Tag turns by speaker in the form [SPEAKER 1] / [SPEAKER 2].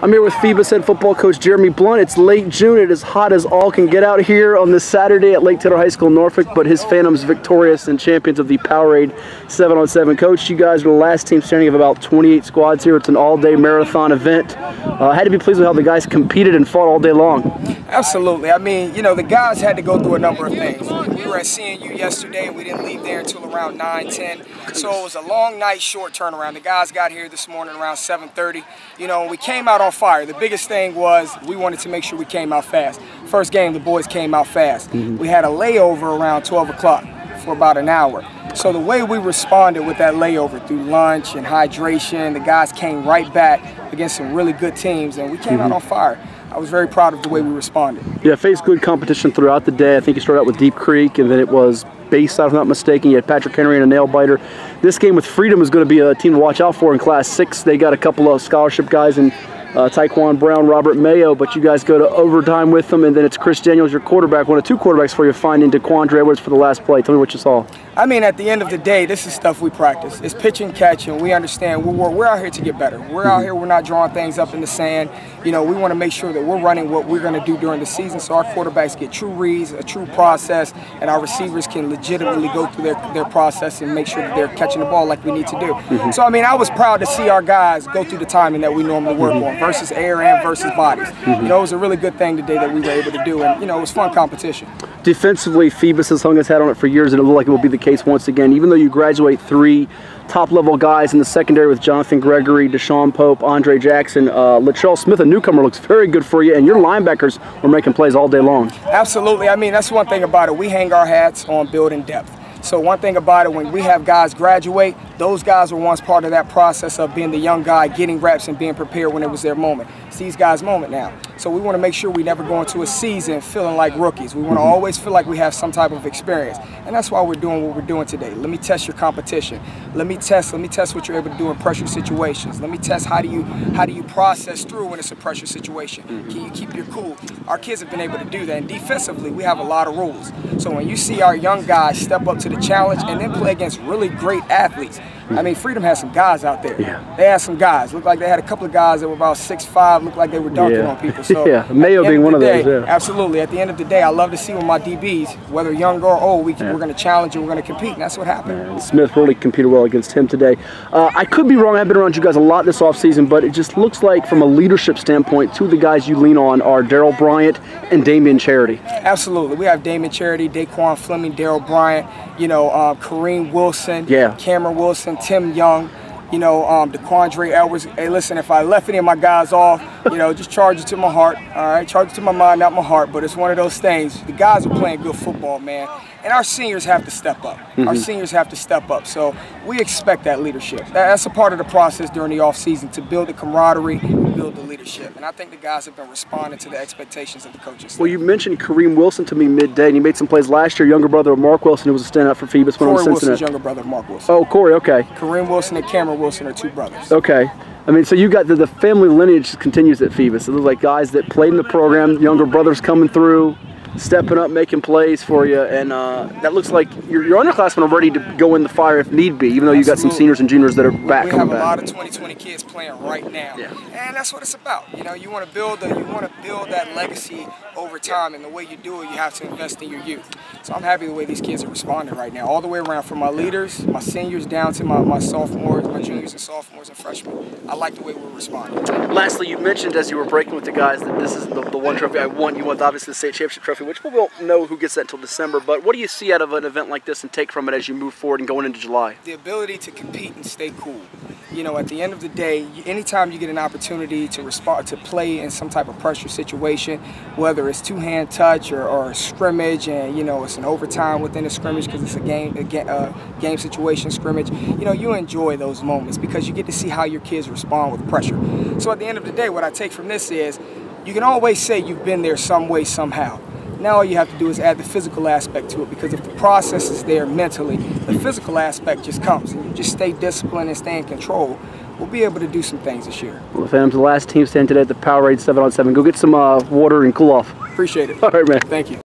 [SPEAKER 1] I'm here with Phoebus head football coach Jeremy Blunt. It's late June. It is hot as all can get out here on this Saturday at Lake Taylor High School in Norfolk, but his Phantoms victorious and champions of the Powerade 7-on-7. Coach, you guys are the last team standing of about 28 squads here. It's an all-day marathon event. Had to be pleased with how the guys competed and fought all day long.
[SPEAKER 2] Absolutely. I mean, you know, the guys had to go through a number of things. We were at CNU yesterday, and we didn't leave there until around 9-10. So it was a long night, short turnaround. The guys got here this morning around 7:30. You know, we came out on fire. The biggest thing was we wanted to make sure we came out fast. First game, the boys came out fast. We had a layover around 12 o'clock for about an hour. So the way we responded with that layover through lunch and hydration, the guys came right back against some really good teams, and we came out on fire. I was very proud of the way we responded.
[SPEAKER 1] Yeah, faced good competition throughout the day. I think you started out with Deep Creek, and then it was Bayside, if I'm not mistaken. You had Patrick Henry and a nail biter. This game with Freedom is going to be a team to watch out for in Class 6. They got a couple of scholarship guys in Taekwon Brown, Robert Mayo, but you guys go to overtime with them, and then it's Chris Daniels, your quarterback, one of two quarterbacks for you, finding DeQuandre Edwards for the last play. Tell me what you saw.
[SPEAKER 2] I mean, at the end of the day, this is stuff we practice. It's pitch and catch, and we understand we're out here to get better. We're out here, we're not drawing things up in the sand. You know, we want to make sure that we're running what we're going to do during the season so our quarterbacks get true reads, a true process, and our receivers can legitimately go through their process and make sure that they're catching the ball like we need to do. So, I mean, I was proud to see our guys go through the timing that we normally work on versus air and versus bodies. You know, it was a really good thing today that we were able to do, and, you know, it was fun competition.
[SPEAKER 1] Defensively, Phoebus has hung his hat on it for years, and it looked like it will be the case once again. Even though you graduate 3 top-level guys in the secondary with Jonathan Gregory, Deshaun Pope, Andre Jackson, Latrell Smith, a newcomer, looks very good for you, and your linebackers were making plays all day long.
[SPEAKER 2] Absolutely. I mean, that's one thing about it. We hang our hats on building depth. So one thing about it, when we have guys graduate, those guys were once part of that process of being the young guy, getting reps and being prepared when it was their moment. It's these guys' moment now. So we want to make sure we never go into a season feeling like rookies. We want to always feel like we have some type of experience. And that's why we're doing what we're doing today. Let me test your competition. Let me test what you're able to do in pressure situations. Let me test how do you process through when it's a pressure situation. Can you keep your cool? Our kids have been able to do that. And defensively, we have a lot of rules. So when you see our young guys step up to the challenge and then play against really great athletes, I mean, Freedom has some guys out there. Yeah. They had some guys. Looked like they had a couple of guys that were about 6'5", looked like they were dunking on people. So
[SPEAKER 1] yeah, Mayo being one of those. Yeah.
[SPEAKER 2] Absolutely. At the end of the day, I love to see when my DBs, whether young or old, we're going to challenge and we're going to compete, and that's what happened.
[SPEAKER 1] And Smith really competed well against him today. I could be wrong. I've been around you guys a lot this offseason, but it just looks like from a leadership standpoint, 2 of the guys you lean on are Darryl Bryant and Damian Charity.
[SPEAKER 2] Absolutely. We have Damian Charity, Daquan Fleming, Darryl Bryant, you know, Kareem Wilson, Cameron Wilson, Tim Young, you know, DeQuandre Edwards. Hey, listen, if I left any of my guys off, you know, just charge it to my heart, all right? Charge it to my mind, not my heart, but it's one of those things. The guys are playing good football, man, and our seniors have to step up. Our seniors have to step up, so we expect that leadership. That's a part of the process during the offseason, to build the camaraderie, build the leadership, and I think the guys have been responding to the expectations of the coaches.
[SPEAKER 1] Well, you mentioned Kareem Wilson to me midday, and he made some plays last year. Younger brother of Mark Wilson, who was a standout for Phoebus.
[SPEAKER 2] Corey Wilson's younger brother of Mark Wilson.
[SPEAKER 1] Oh, Corey, okay.
[SPEAKER 2] Kareem Wilson and Cameron Wilson are 2 brothers.
[SPEAKER 1] Okay. I mean, so you got the family lineage continues at Phoebus. It looks like guys that played in the program, younger brothers coming through, stepping up, making plays for you, and that looks like your underclassmen are ready to go in the fire if need be, even though you got some seniors and juniors that are coming back.
[SPEAKER 2] We have a lot of 2020 kids playing right now, and that's what it's about. You know, you want to build that legacy over time, and the way you do it, you have to invest in your youth. So I'm happy the way these kids are responding right now, all the way around, from my leaders, my seniors, down to my sophomores, my juniors and sophomores and freshmen. I like the way we're responding.
[SPEAKER 1] Lastly, you mentioned as you were breaking with the guys that this is the one trophy I want. You want obviously the state championship trophy, which we won't know who gets that until December, but what do you see out of an event like this and take from it as you move forward and going into July?
[SPEAKER 2] The ability to compete and stay cool. You know, at the end of the day, anytime you get an opportunity to respond, to play in some type of pressure situation, whether it's two-hand touch or a scrimmage, and you know it's an overtime within a scrimmage because it's a game situation scrimmage, you know, you enjoy those moments because you get to see how your kids respond with pressure. So at the end of the day, what I take from this is, you can always say you've been there some way, somehow. Now all you have to do is add the physical aspect to it, because if the process is there mentally, the physical aspect just comes. And you just stay disciplined and stay in control, we'll be able to do some things this year.
[SPEAKER 1] Well, the Phantoms, the last team standing today at the Powerade 7-on-7. Go get some water and cool off.
[SPEAKER 2] Appreciate it.
[SPEAKER 1] All right, man.
[SPEAKER 2] Thank you.